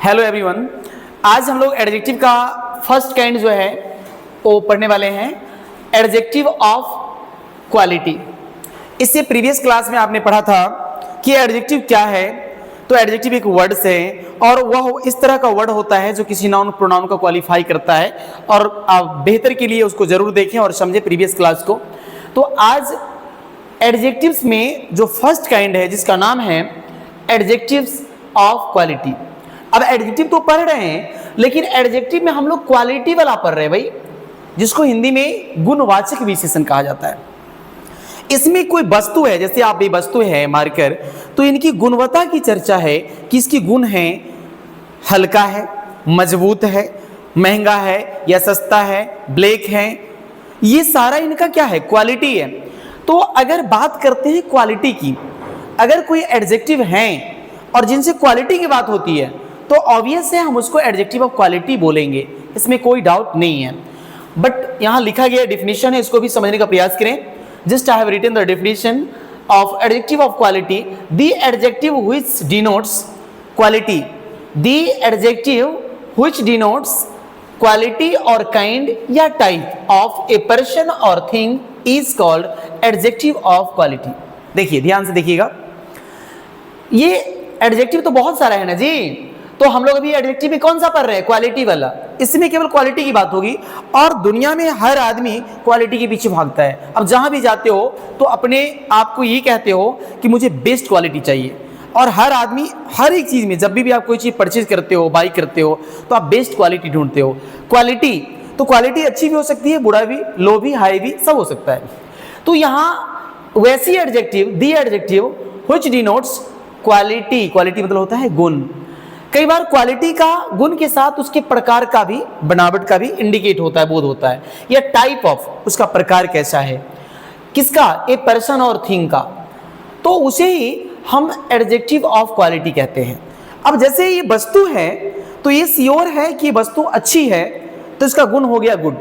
Hello everyone, आज हम लोग एडजेक्टिव का फर्स्ट काइंड जो है वो पढ़ने वाले हैं, एडजेक्टिव ऑफ क्वालिटी। इससे प्रीवियस क्लास में आपने पढ़ा था कि एडजेक्टिव क्या है। तो एडजेक्टिव एक वर्ड से और वह इस तरह का वर्ड होता है जो किसी नाउन प्रोनाउन को क्वालिफाई करता है, और आप बेहतर के लिए उसको जरूर देखें और समझें प्रीवियस क्लास को। तो आज एडजेक्टिव्स में जो फर्स्ट काइंड है जिसका नाम है एडजेक्टिव्स ऑफ क्वालिटी। अब एडजेक्टिव तो पढ़ रहे हैं, लेकिन एडजेक्टिव में हम लोग क्वालिटी वाला पढ़ रहे हैं भाई, जिसको हिंदी में गुणवाचक विशेषण कहा जाता है। इसमें कोई वस्तु है, जैसे आप ये वस्तु है मार्कर, तो इनकी गुणवत्ता की चर्चा है कि इसकी गुण है, हल्का है, मजबूत है, महंगा है या सस्ता है, ब्लैक है, ये सारा इनका क्या है, क्वालिटी है। तो अगर बात करते हैं क्वालिटी की, अगर कोई एडजेक्टिव हैं और जिनसे क्वालिटी की बात होती है तो ऑब्वियस है हम उसको एडजेक्टिव ऑफ क्वालिटी बोलेंगे, इसमें कोई डाउट नहीं है। बट यहाँ लिखा गया डेफिनेशन है, इसको भी समझने का प्रयास करें। Just I have written the definition of adjective of quality, the adjective which denotes quality, the adjective which denotes quality और काइंड या टाइप ऑफ ए पर्सन और thing is called adjective of quality. देखिए ध्यान से देखिएगा, ये adjective तो बहुत सारा है ना जी। तो हम लोग अभी एडजेक्टिव में कौन सा पढ़ रहे हैं, क्वालिटी वाला। इसमें केवल क्वालिटी की बात होगी, और दुनिया में हर आदमी क्वालिटी के पीछे भागता है। अब जहां भी जाते हो तो अपने आप को ये कहते हो कि मुझे बेस्ट क्वालिटी चाहिए, और हर आदमी हर एक चीज में, जब भी आप कोई चीज परचेज करते हो, बाई करते हो, तो आप बेस्ट क्वालिटी ढूंढते हो। क्वालिटी तो क्वालिटी अच्छी भी हो सकती है, बुरा भी, लो भी, हाई भी, सब हो सकता है। तो यहाँ वैसी adjective, the adjective which denotes quality, quality मतलब होता है गुण। कई बार क्वालिटी का गुण के साथ उसके प्रकार का भी, बनावट का भी इंडिकेट होता है, बोध होता है, या टाइप ऑफ, उसका प्रकार कैसा है, किसका, ए पर्सन और थिंग का, तो उसे ही हम एडजेक्टिव ऑफ क्वालिटी कहते हैं। अब जैसे ये वस्तु है तो ये श्योर है कि वस्तु अच्छी है, तो इसका गुण हो गया गुड।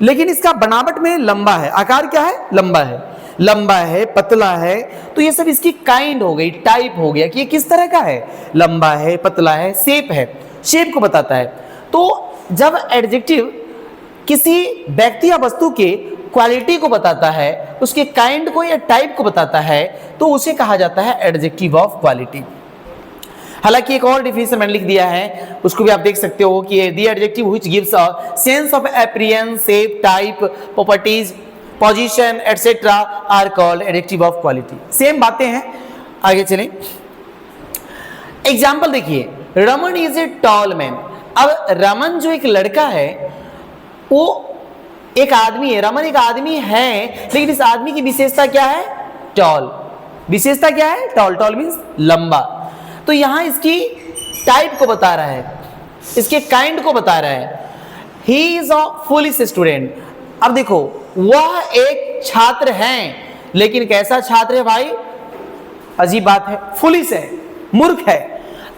लेकिन इसका बनावट में लंबा है, आकार क्या है, लंबा है, लंबा है, पतला है, तो ये सब इसकी काइंड हो गई, टाइप हो गया कि ये किस तरह का है, लंबा है, पतला है, शेप है, शेप को बताता है। तो जब एडजेक्टिव किसी व्यक्ति या वस्तु के क्वालिटी को बताता है, उसके काइंड को या टाइप को बताता है, तो उसे कहा जाता है एडजेक्टिव ऑफ क्वालिटी। हालांकि एक और डिफिनेशन मैंने लिख दिया है, उसको भी आप देख सकते हो कि the adjective which gives a sense of appearance, shape, type, properties, position etcetera are called adjective of quality. Same बातें हैं, आगे चलें। एग्जाम्पल देखिए, Raman is a tall man. अब रमन जो एक लड़का है, वो एक आदमी है, रमन एक आदमी है, लेकिन इस आदमी की विशेषता क्या है, टॉल। विशेषता क्या है, टॉल। टॉल मीन्स लंबा। तो यहां इसकी टाइप को बता रहा है, इसके काइंड को बता रहा है। He is a foolish student. अब देखो, वह एक छात्र हैं, लेकिन कैसा छात्र है भाई, अजीब बात है, फुलिश है, मूर्ख है।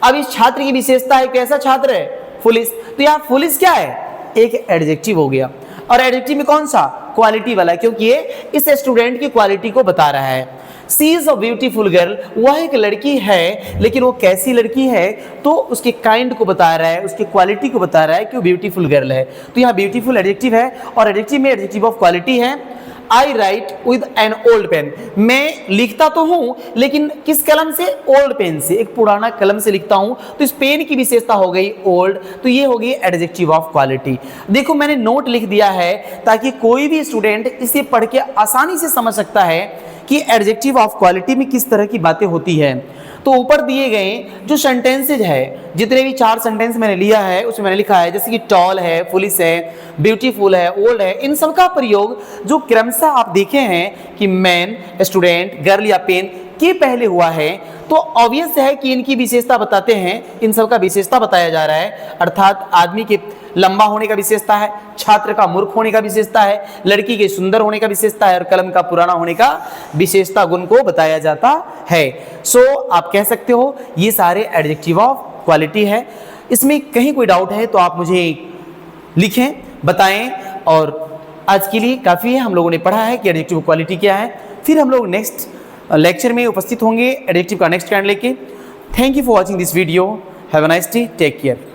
अब इस छात्र की विशेषता है, कैसा छात्र है, फुलिश। तो यहाँ फुलिश क्या है, एक एडजेक्टिव हो गया, और एडजेक्टिव में कौन सा, क्वालिटी वाला, क्योंकि ये इस स्टूडेंट की क्वालिटी को बता रहा है। सी इज अ ब्यूटीफुल गर्ल, वह एक लड़की है, लेकिन वो कैसी लड़की है, तो उसके काइंड को बता रहा है, उसकी क्वालिटी को बता रहा है कि वो ब्यूटीफुल गर्ल है। तो यहाँ ब्यूटीफुल एडजेक्टिव है, और एडजेक्टिव में एडजेक्टिव ऑफ क्वालिटी है। I write with an old pen, मैं लिखता तो हूं लेकिन किस कलम से, ओल्ड पेन से, एक पुराना कलम से लिखता हूं। तो इस पेन की विशेषता हो गई ओल्ड, तो ये हो गई एडजेक्टिव ऑफ क्वालिटी। देखो मैंने नोट लिख दिया है ताकि कोई भी स्टूडेंट इसे पढ़ के आसानी से समझ सकता है कि एडजेक्टिव ऑफ क्वालिटी में किस तरह की बातें होती है। तो ऊपर दिए गए जो सेंटेंसेज है, जितने भी 4 सेंटेंस मैंने लिया है उसमें मैंने लिखा है, जैसे कि टॉल है, फुलिश है, ब्यूटीफुल है, ओल्ड है, इन सब का प्रयोग जो क्रमशः आप देखे हैं कि मैन, स्टूडेंट, गर्ल या पेन के पहले हुआ है, तो ऑब्वियस है कि इनकी विशेषता बताते हैं, इन सब का विशेषता बताया जा रहा है। अर्थात आदमी के लंबा होने का विशेषता है, छात्र का मूर्ख होने का विशेषता है, लड़की के सुंदर होने का विशेषता है, और कलम का पुराना होने का विशेषता गुण को बताया जाता है। सो आप कह सकते हो ये सारे एडजेक्टिव ऑफ क्वालिटी है। इसमें कहीं कोई डाउट है तो आप मुझे लिखें, बताएं, और आज के लिए काफ़ी है। हम लोगों ने पढ़ा है कि एडजेक्टिव क्वालिटी क्या है। फिर हम लोग नेक्स्ट लेक्चर में उपस्थित होंगे एडजेक्टिव का नेक्स्ट काइंड लेके। Thank you for watching this video. Have a nice day, take care.